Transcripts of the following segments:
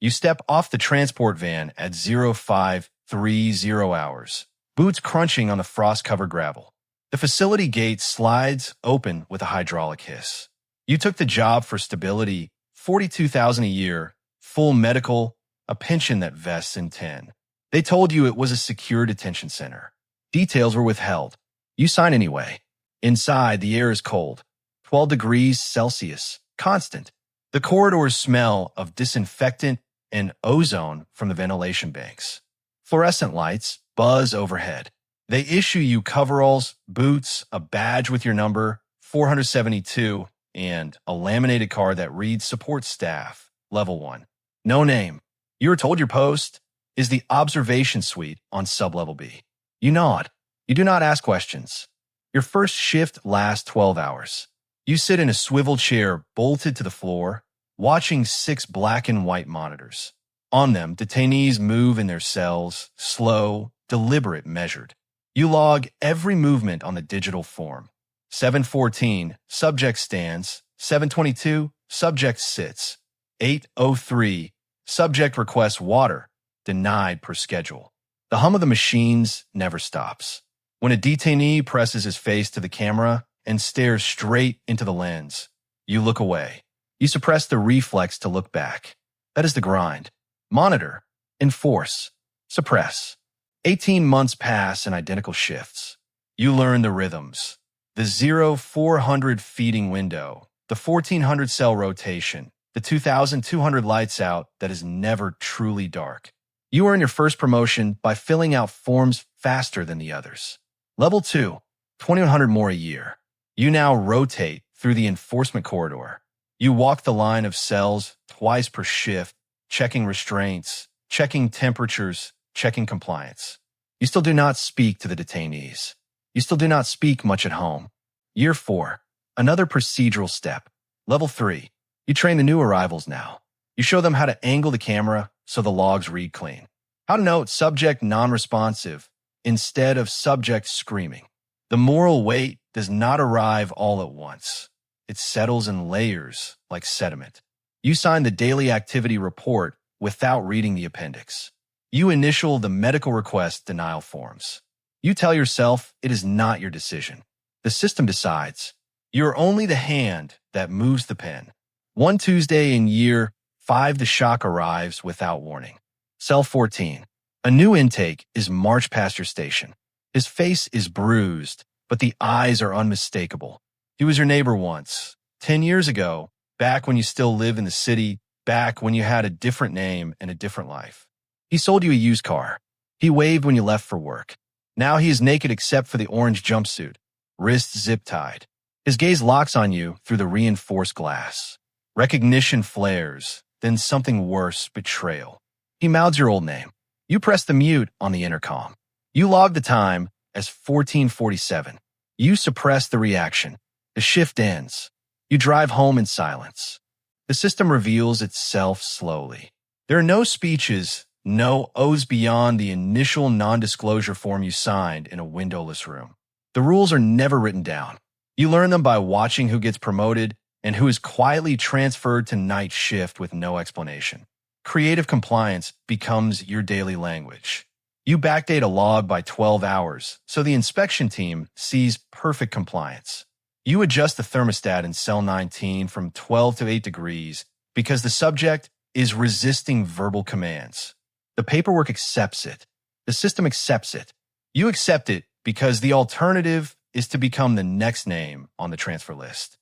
You step off the transport van at 0530 hours, boots crunching on the frost-covered gravel. The facility gate slides open with a hydraulic hiss. You took the job for stability, $42,000 a year, full medical, a pension that vests in 10. They told you it was a secure detention center. Details were withheld. You sign anyway. Inside, the air is cold, 12 degrees Celsius, constant. The corridors smell of disinfectant and ozone from the ventilation banks. Fluorescent lights buzz overhead. They issue you coveralls, boots, a badge with your number, 472, and a laminated card that reads Support Staff, Level 1. No name. You are told your post is the observation suite on Sublevel B. You nod. You do not ask questions. Your first shift lasts 12 hours. You sit in a swivel chair bolted to the floor, watching 6 black and white monitors. On them, detainees move in their cells, slow, deliberate, measured. You log every movement on the digital form. 7:14, subject stands. 7:22, subject sits. 8:03, subject requests water, denied per schedule. The hum of the machines never stops. When a detainee presses his face to the camera and stares straight into the lens, you look away. You suppress the reflex to look back. That is the grind. Monitor, enforce, suppress. 18 months pass in identical shifts. You learn the rhythms. The 0400 feeding window, the 1400 cell rotation, the 2200 lights out that is never truly dark. You earn your first promotion by filling out forms faster than the others. Level 2, 2100 more a year. You now rotate through the enforcement corridor. You walk the line of cells twice per shift, checking restraints, checking temperatures, checking compliance. You still do not speak to the detainees. You still do not speak much at home. Year 4, another procedural step. Level 3, you train the new arrivals now. You show them how to angle the camera so the logs read clean. How to note subject non-responsive instead of subject screaming. The moral weight does not arrive all at once. It settles in layers like sediment. You sign the daily activity report without reading the appendix. You initial the medical request denial forms. You tell yourself it is not your decision. The system decides. You are only the hand that moves the pen. One Tuesday in year 5, the shock arrives without warning. Cell 14. A new intake is marched past your station. His face is bruised, but the eyes are unmistakable. He was your neighbor once, 10 years ago, back when you still live in the city, back when you had a different name and a different life. He sold you a used car. He waved when you left for work. Now he is naked except for the orange jumpsuit, wrists zip-tied. His gaze locks on you through the reinforced glass. Recognition flares, then something worse, betrayal. He mouths your old name. You press the mute on the intercom. You log the time as 14:47. You suppress the reaction. The shift ends. You drive home in silence. The system reveals itself slowly. There are no speeches, no O's beyond the initial non-disclosure form you signed in a windowless room. The rules are never written down. You learn them by watching who gets promoted and who is quietly transferred to night shift with no explanation. Creative compliance becomes your daily language. You backdate a log by 12 hours, so the inspection team sees perfect compliance. You adjust the thermostat in cell 19 from 12 to 8 degrees because the subject is resisting verbal commands. The paperwork accepts it. The system accepts it. You accept it because the alternative is to become the next name on the transfer list.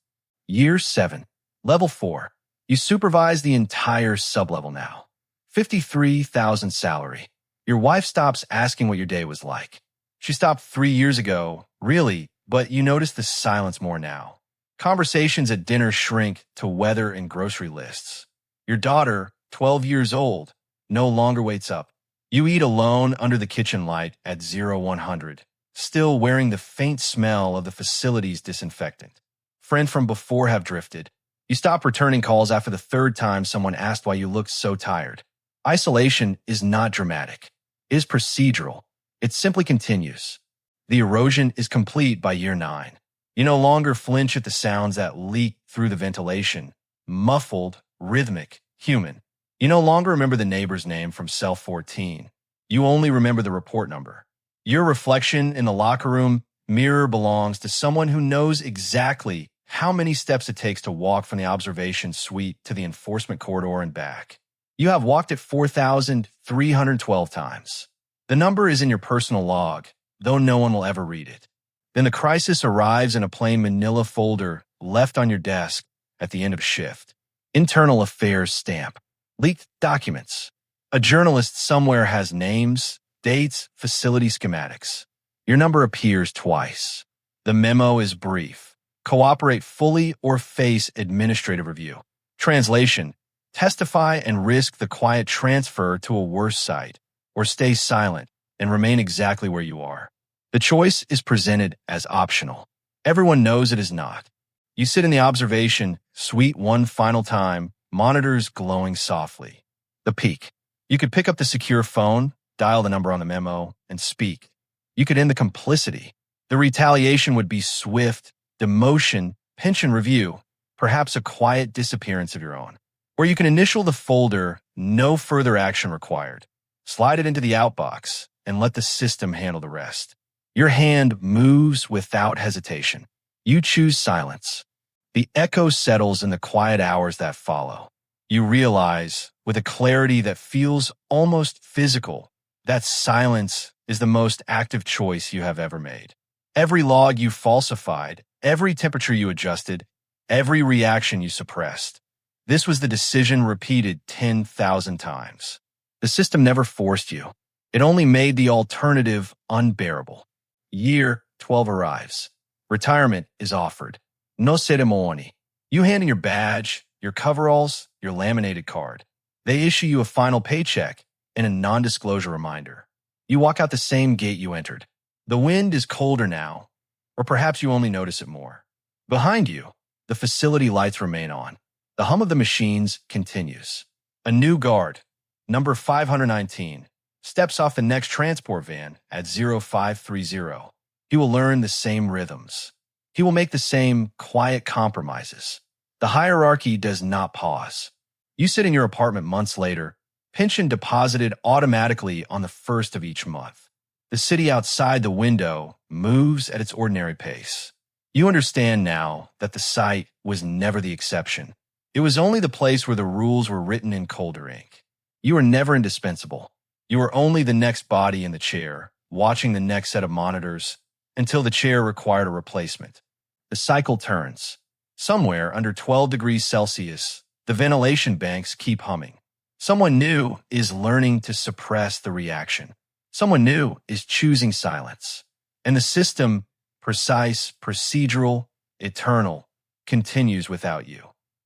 Year 7, Level 4. You supervise the entire sublevel now. 53,000 salary. Your wife stops asking what your day was like. She stopped 3 years ago, really, but you notice the silence more now. Conversations at dinner shrink to weather and grocery lists. Your daughter, 12 years old, no longer waits up. You eat alone under the kitchen light at 0100, still wearing the faint smell of the facility's disinfectant. Friends from before have drifted. You stop returning calls after the 3rd time someone asked why you looked so tired. Isolation is not dramatic. It is procedural. It simply continues. The erosion is complete by year 9. You no longer flinch at the sounds that leak through the ventilation. Muffled, rhythmic, human. You no longer remember the neighbor's name from cell 14. You only remember the report number. Your reflection in the locker room mirror belongs to someone who knows exactly how many steps it takes to walk from the observation suite to the enforcement corridor and back. You have walked it 4,312 times. The number is in your personal log, though no one will ever read it. Then the crisis arrives in a plain manila folder left on your desk at the end of shift. Internal affairs stamp. Leaked documents. A journalist somewhere has names, dates, facility schematics. Your number appears twice. The memo is brief. Cooperate fully or face administrative review. Translation. Testify and risk the quiet transfer to a worse site, or stay silent and remain exactly where you are. The choice is presented as optional. Everyone knows it is not. You sit in the observation suite one final time, monitors glowing softly. The peak. You could pick up the secure phone, dial the number on the memo, and speak. You could end the complicity. The retaliation would be swift, demotion, pension review, perhaps a quiet disappearance of your own. Or you can initial the folder, no further action required. Slide it into the outbox and let the system handle the rest. Your hand moves without hesitation. You choose silence. The echo settles in the quiet hours that follow. You realize, with a clarity that feels almost physical, that silence is the most active choice you have ever made. Every log you falsified, every temperature you adjusted, every reaction you suppressed. This was the decision repeated 10,000 times. The system never forced you. It only made the alternative unbearable. Year 12 arrives. Retirement is offered. No ceremony. You hand in your badge, your coveralls, your laminated card. They issue you a final paycheck and a non-disclosure reminder. You walk out the same gate you entered. The wind is colder now, or perhaps you only notice it more. Behind you, the facility lights remain on. The hum of the machines continues. A new guard, number 519, steps off the next transport van at 0530. He will learn the same rhythms. He will make the same quiet compromises. The hierarchy does not pause. You sit in your apartment months later, pension deposited automatically on the first of each month. The city outside the window moves at its ordinary pace. You understand now that the site was never the exception. It was only the place where the rules were written in colder ink. You were never indispensable. You were only the next body in the chair, watching the next set of monitors, until the chair required a replacement. The cycle turns. Somewhere under 12 degrees Celsius, the ventilation banks keep humming. Someone new is learning to suppress the reaction. Someone new is choosing silence. And the system, precise, procedural, eternal, continues without you.